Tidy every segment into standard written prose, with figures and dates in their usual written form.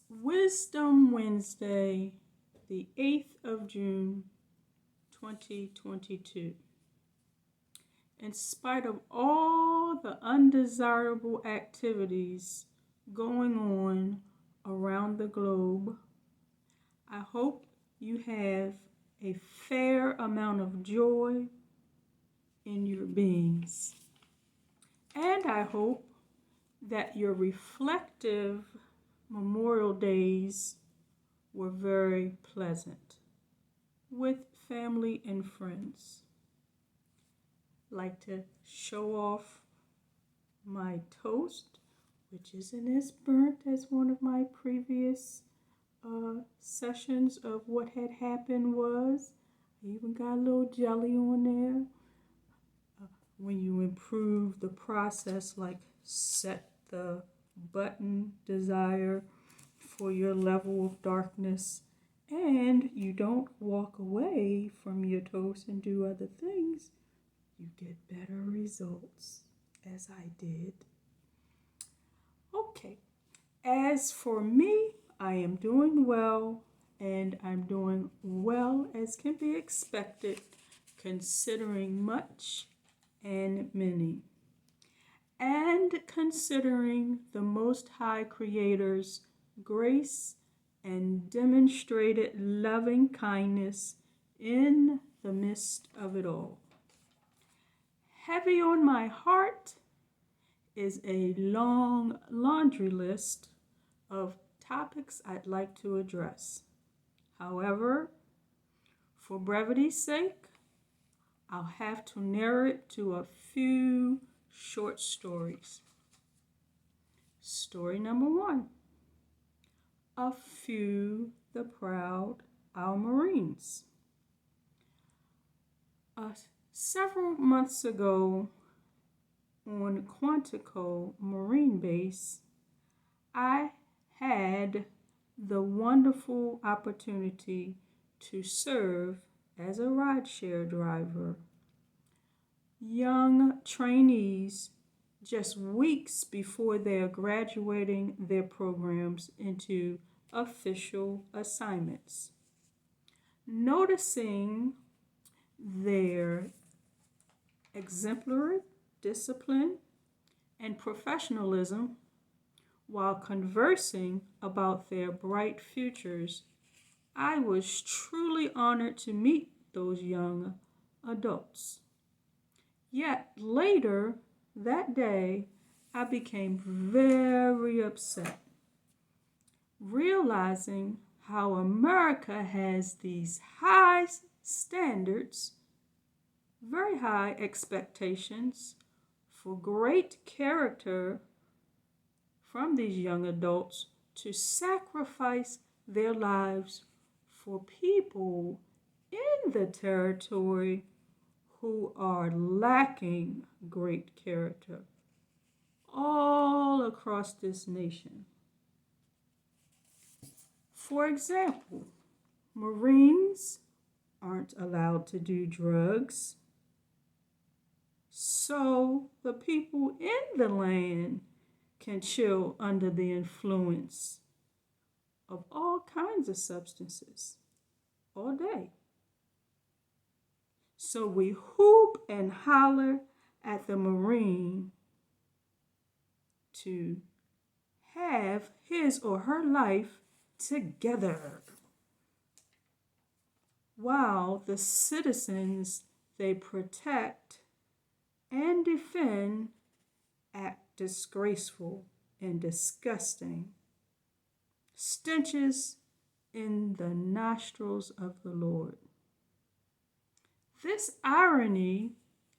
Wisdom Wednesday, the 8th of June, 2022. In spite of all the undesirable activities going on around the globe, I hope you have a fair amount of joy in your beings. And I hope that your reflective Memorial Days were very pleasant with family and friends. Like to show off my toast, which isn't as burnt as one of my previous sessions of what had happened was. I even got a little jelly on there. When you improve the process, like set the button desire for your level of darkness, and you don't walk away from your toast and do other things, you get better results, as I did. Okay, as for me, I am doing well, and I'm doing well as can be expected, considering much and many, and considering the Most High Creator's grace and demonstrated loving kindness in the midst of it all. Heavy on my heart is a long laundry list of topics I'd like to address. However, for brevity's sake, I'll have to narrow it to a few short stories. Story number 1. A few the proud our Marines. Several months ago on Quantico Marine Base, I had the wonderful opportunity to serve as a rideshare driver. Young trainees just weeks before they're graduating their programs into official assignments. Noticing their exemplary discipline and professionalism while conversing about their bright futures, I was truly honored to meet those young adults. Yet later that day, I became very upset, realizing how America has these high standards, very high expectations for great character from these young adults to sacrifice their lives for people in the territory who are lacking great character all across this nation. For example, Marines aren't allowed to do drugs, so the people in the land can chill under the influence of all kinds of substances all day. So we whoop and holler at the Marine to have his or her life together, while the citizens they protect and defend act disgraceful and disgusting, stenches in the nostrils of the Lord. This irony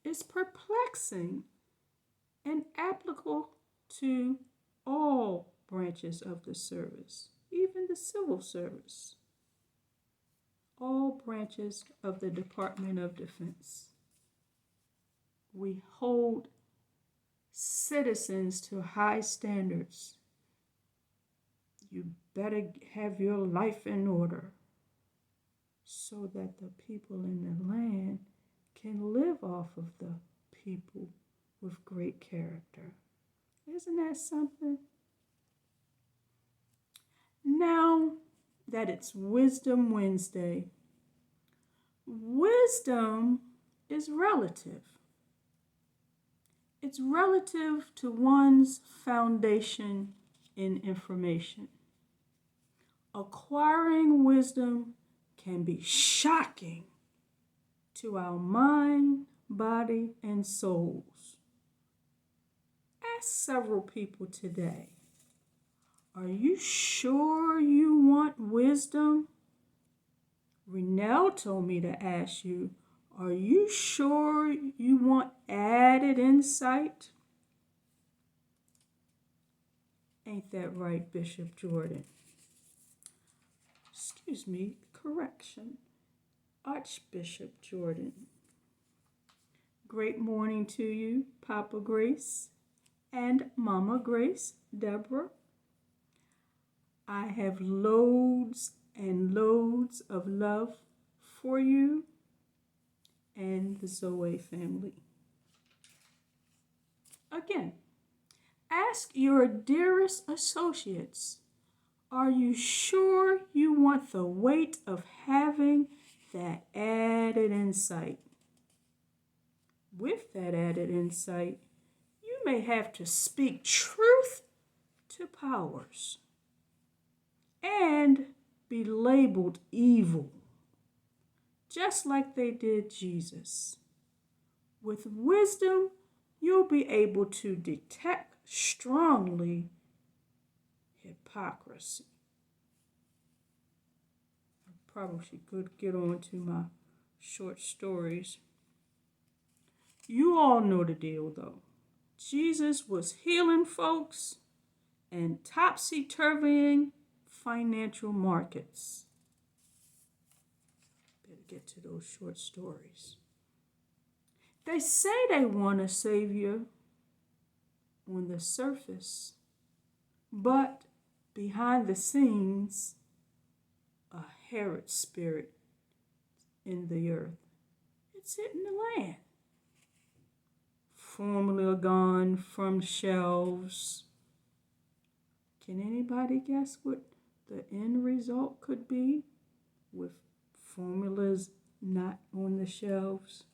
is perplexing and applicable to all branches of the service, even the civil service, all branches of the Department of Defense. We hold citizens to high standards. You better have your life in order so that the people in the land can live off of the people with great character. Isn't that something? that it's Wisdom Wednesday. Wisdom is relative. It's relative to one's foundation in information. Acquiring wisdom can be shocking to our mind, body, and souls. Ask several people today, are you sure you want wisdom? Renell told me to ask you, are you sure you want added insight? Ain't that right, Bishop Jordan? Excuse me, correction. Archbishop Jordan. Great morning to you, Papa Grace and Mama Grace, Deborah. I have loads and loads of love for you and the Zoe family. Again, ask your dearest associates, are you sure you want the weight of having that added insight? With that added insight, you may have to speak truth to powers and be labeled evil, just like they did Jesus. With wisdom, you'll be able to detect strongly hypocrisy. I probably could get on to my short stories. You all know the deal, though. Jesus was healing folks and topsy-turvying financial markets. Better get to those short stories. They say they want a savior on the surface, but behind the scenes, a Herod spirit in the earth. It's hitting the land. Formula gone from shelves. Can anybody guess what the end result could be with formulas not on the shelves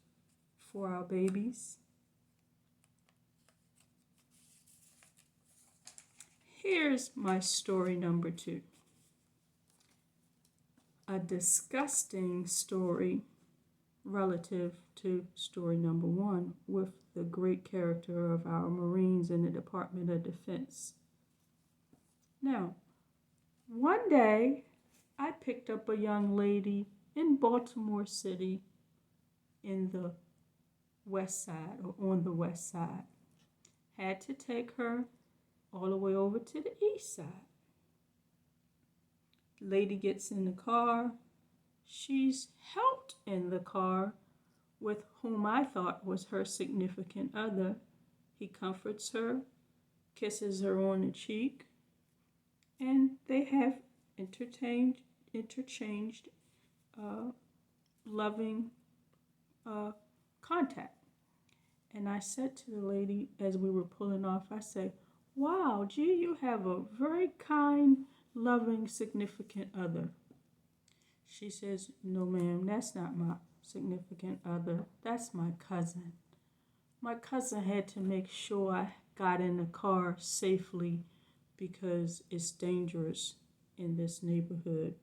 for our babies? Here's my story number 2. A disgusting story relative to story number 1 with the great character of our Marines in the Department of Defense. Now, one day I picked up a young lady in Baltimore City in the west side, or on the west side. Had to take her all the way over to the east side. Lady gets in the car. She's helped in the car with whom I thought was her significant other. He comforts her, kisses her on the cheek, and they have interchanged loving contact. And I said to the lady as we were pulling off, I said, wow, gee, you have a very kind, loving, significant other. She says, no, ma'am, that's not my significant other. That's my cousin. My cousin had to make sure I got in the car safely because it's dangerous in this neighborhood.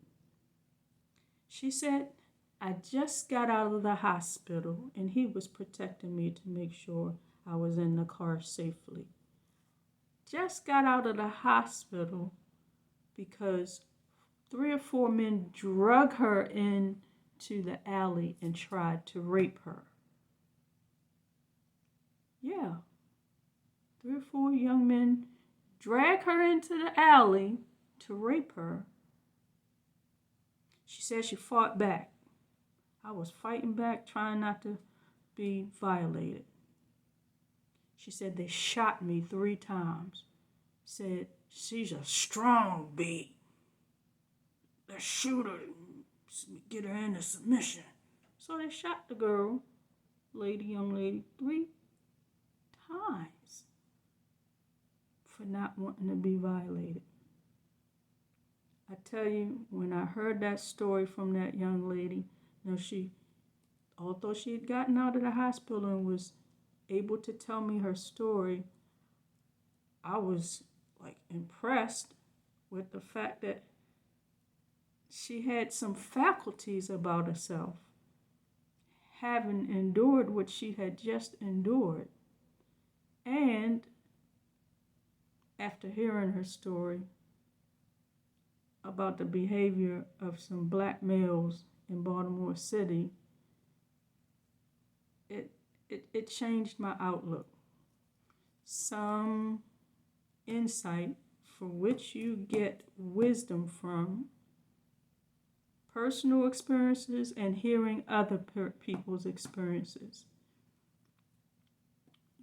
She said, I just got out of the hospital and he was protecting me to make sure I was in the car safely. Just got out of the hospital because 3 or 4 men drug her into the alley and tried to rape her. Yeah, 3 or 4 young men drag her into the alley to rape her. She said she fought back. I was fighting back, trying not to be violated. She said they shot me 3 times. Said she's a strong bee. Let's shoot her and get her into submission. So they shot the girl, young lady, 3 times for not wanting to be violated. I tell you, when I heard that story from that young lady, although she had gotten out of the hospital and was able to tell me her story, I was like impressed with the fact that she had some faculties about herself, having endured what she had just endured. And after hearing her story about the behavior of some black males in Baltimore City, it changed my outlook. Some insight for which you get wisdom from personal experiences and hearing other people's experiences.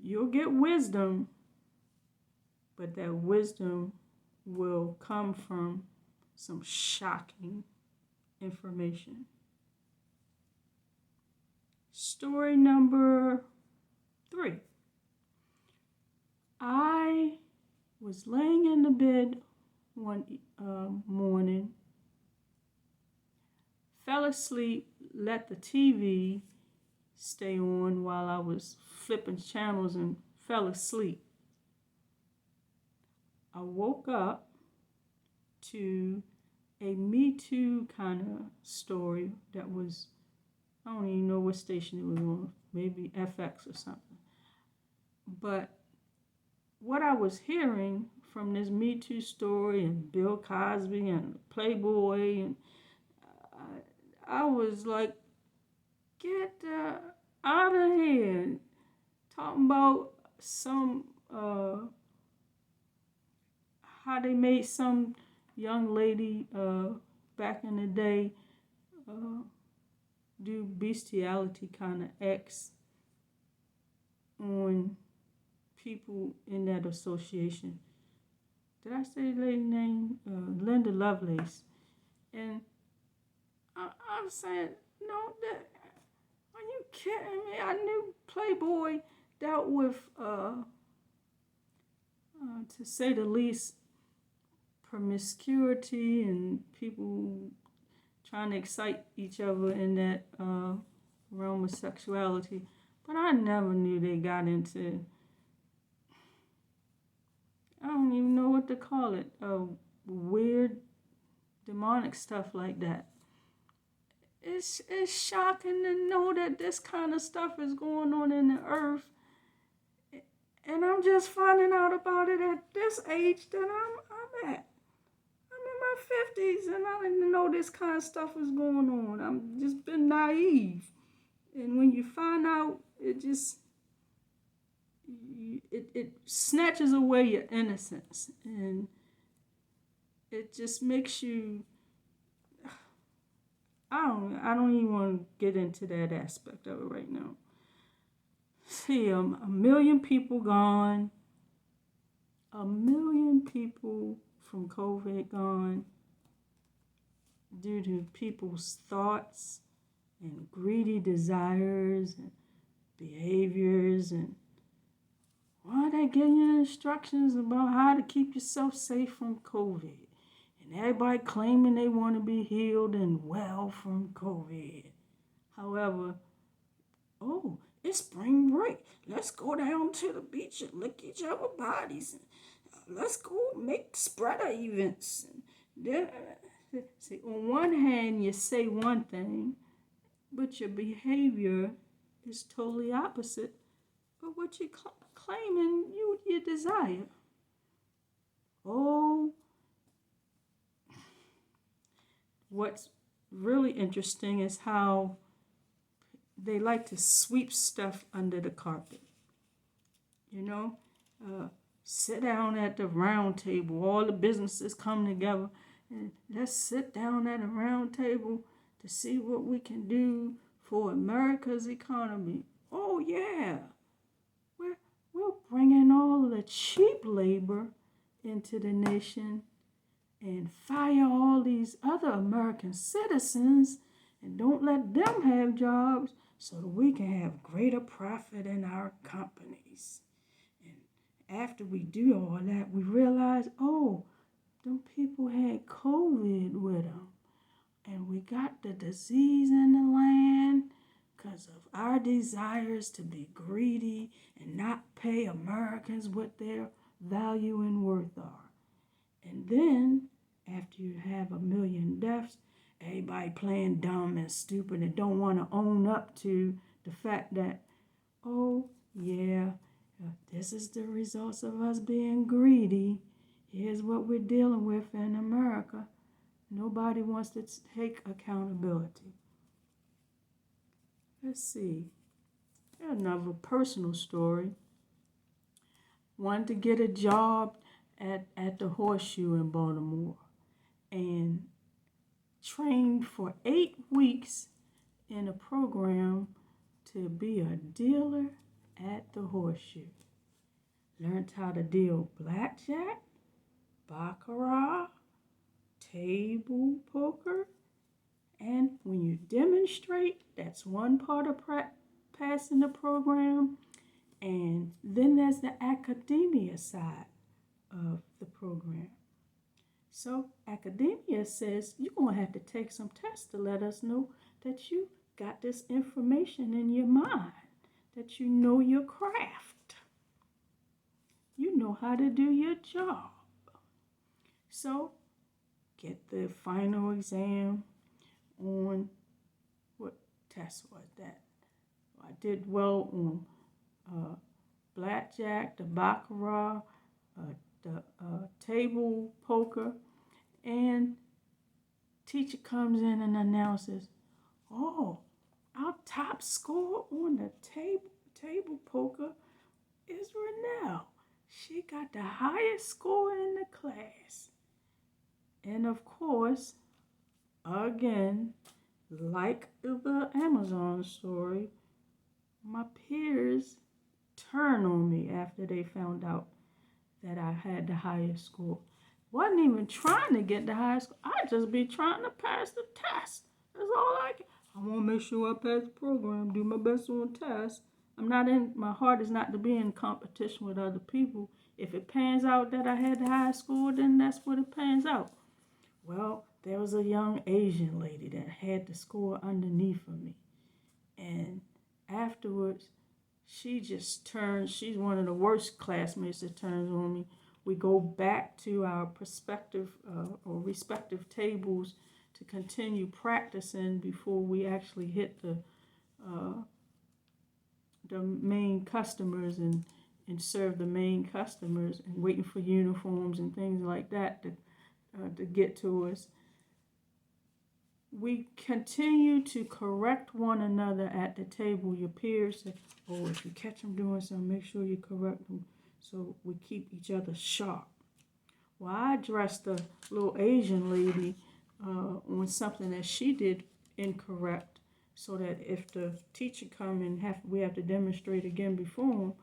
You'll get wisdom, but that wisdom will come from some shocking information. Story number 3. I was laying in the bed one morning, fell asleep, let the TV stay on while I was flipping channels and fell asleep. I woke up to a Me Too kind of story that was, I don't even know what station it was on, maybe FX or something. But what I was hearing from this Me Too story and Bill Cosby and Playboy, and I was like, get out of here. Talking about some, how they made some young lady back in the day do bestiality kind of acts on people in that association. Did I say the lady's name? Linda Lovelace. And I'm saying, no, are you kidding me? I knew Playboy dealt with, to say the least, promiscuity and people trying to excite each other in that realm of sexuality. But I never knew they got into, I don't even know what to call it, weird, demonic stuff like that. It's shocking to know that this kind of stuff is going on in the earth. And I'm just finding out about it at this age that I'm at. I'm in my 50s and I didn't know this kind of stuff was going on. I'm just been naive. And when you find out, it just, it snatches away your innocence. And it just makes you, I don't even want to get into that aspect of it right now. See, 1 million people gone. 1 million people from COVID gone due to people's thoughts and greedy desires and behaviors. And why they giving you instructions about how to keep yourself safe from COVID? And everybody claiming they want to be healed and well from COVID. However, it's spring break. Let's go down to the beach and lick each other's bodies. Let's go make spreader events. See, on one hand, you say one thing, but your behavior is totally opposite of what you're claiming you desire. What's really interesting is how they like to sweep stuff under the carpet. Sit down at the round table. All the businesses come together and let's sit down at a round table to see what we can do for America's economy. Oh yeah, we're bringing all the cheap labor into the nation and fire all these other American citizens and don't let them have jobs so that we can have greater profit in our companies. And after we do all that, we realize, them people had COVID with them. And we got the disease in the land because of our desires to be greedy and not pay Americans what their value and worth are. And then, after you have 1,000,000 deaths, everybody playing dumb and stupid and don't want to own up to the fact that, oh, yeah, this is the results of us being greedy. Here's what we're dealing with in America. Nobody wants to take accountability. Let's see. Another personal story. Wanted to get a job at the Horseshoe in Baltimore and trained for 8 weeks in a program to be a dealer at the Horseshoe. Learned how to deal blackjack, baccarat, table poker, and when you demonstrate, that's one part of passing the program. And then there's the academia side of the program. So academia says you're going to have to take some tests to let us know that you got this information in your mind, that you know your craft. You know how to do your job. So get the final exam on, what test was that? I did well on blackjack, the baccarat, the table poker, and teacher comes in and announces, oh, our top score on the table poker is Renelle. She got the highest score in the class. And of course, again, like the Amazon story, my peers turned on me after they found out that I had the highest score. Wasn't even trying to get the highest score. I just be trying to pass the test. That's all I can. I want to make sure I pass the program, do my best on tests. My heart is not to be in competition with other people. If it pans out that I had the highest score, then that's what it pans out. Well, there was a young Asian lady that had the score underneath of me. And afterwards, she just turns, she's one of the worst classmates that turns on me. We go back to our or respective tables to continue practicing before we actually hit the main customers and serve the main customers, and waiting for uniforms and things like that to get to us. We continue to correct one another at the table. Your peers say, oh, if you catch them doing something, make sure you correct them, so we keep each other sharp. Well, I addressed the little Asian lady on something that she did incorrect, so that if the teacher come and we have to demonstrate again before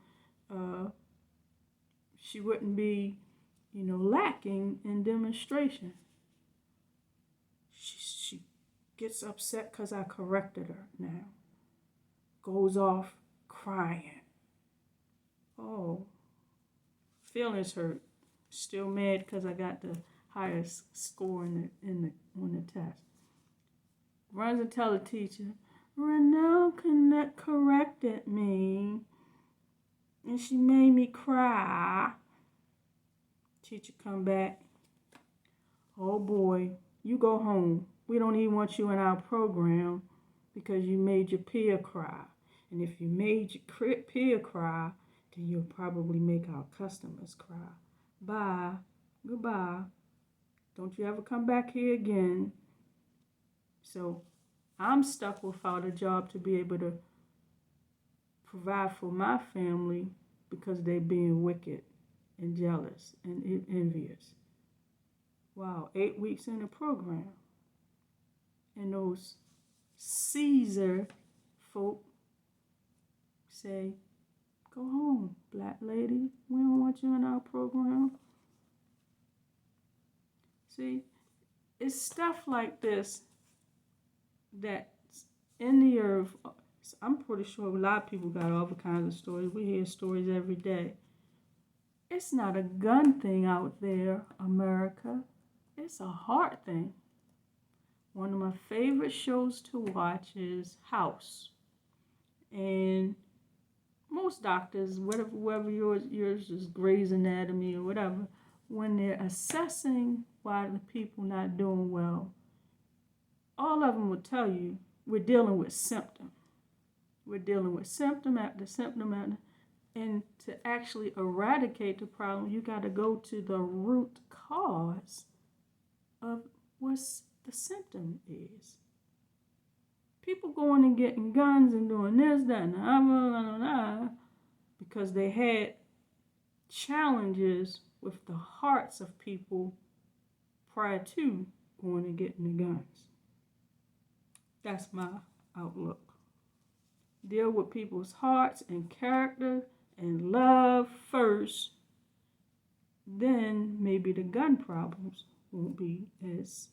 him, she wouldn't be, lacking in demonstration. She gets upset because I corrected her now. Goes off crying. Oh, feelings hurt. Still mad because I got the highest score on the test. Runs and tell the teacher, Renelle corrected me, and she made me cry. Teacher come back. Oh boy, you go home. We don't even want you in our program because you made your peer cry. And if you made your peer cry, then you'll probably make our customers cry. Bye. Goodbye. Don't you ever come back here again. So I'm stuck without a job to be able to provide for my family because they're being wicked and jealous and envious. Wow, 8 weeks in the program. And those Caesar folk say, go home, black lady. We don't want you in our program. See, it's stuff like this that's in the earth. I'm pretty sure a lot of people got all kinds of stories. We hear stories every day. It's not a gun thing out there, America. It's a hard thing. One of my favorite shows to watch is House. And most doctors, whether yours is Grey's Anatomy or whatever, when they're assessing why the people not doing well, all of them will tell you we're dealing with symptom. We're dealing with symptom after symptom after, and to actually eradicate the problem, you got to go to the root cause of what the symptom is. People going and getting guns and doing this, that, and the other, because they had challenges with the hearts of people prior to going and getting the guns. That's my outlook. Deal with people's hearts and character and love first, then maybe the gun problems won't be as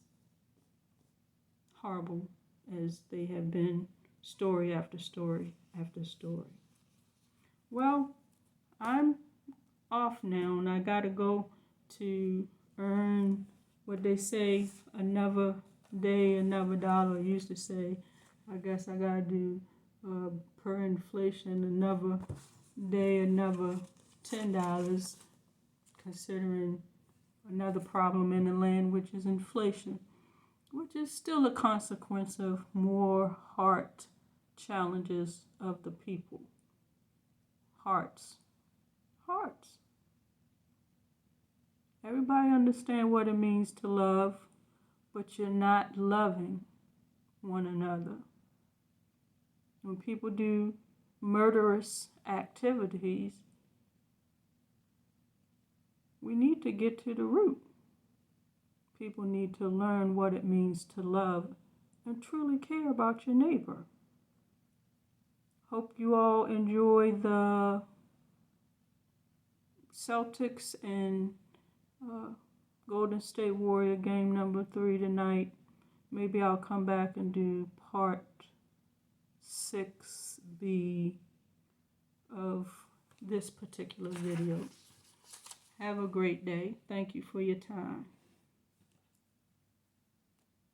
horrible as they have been story after story after story. Well, I'm off now and I gotta go to earn what they say, another day, another dollar. I used to say, I guess I gotta do per inflation, another day, another $10, considering another problem in the land, which is inflation, which is still a consequence of more heart challenges of the people. Hearts. Everybody understand what it means to love, but you're not loving one another. When people do murderous activities, we need to get to the root. People need to learn what it means to love and truly care about your neighbor. Hope you all enjoy the Celtics and Golden State Warrior game number 3 tonight. Maybe I'll come back and do part 6B of this particular video. Have a great day. Thank you for your time.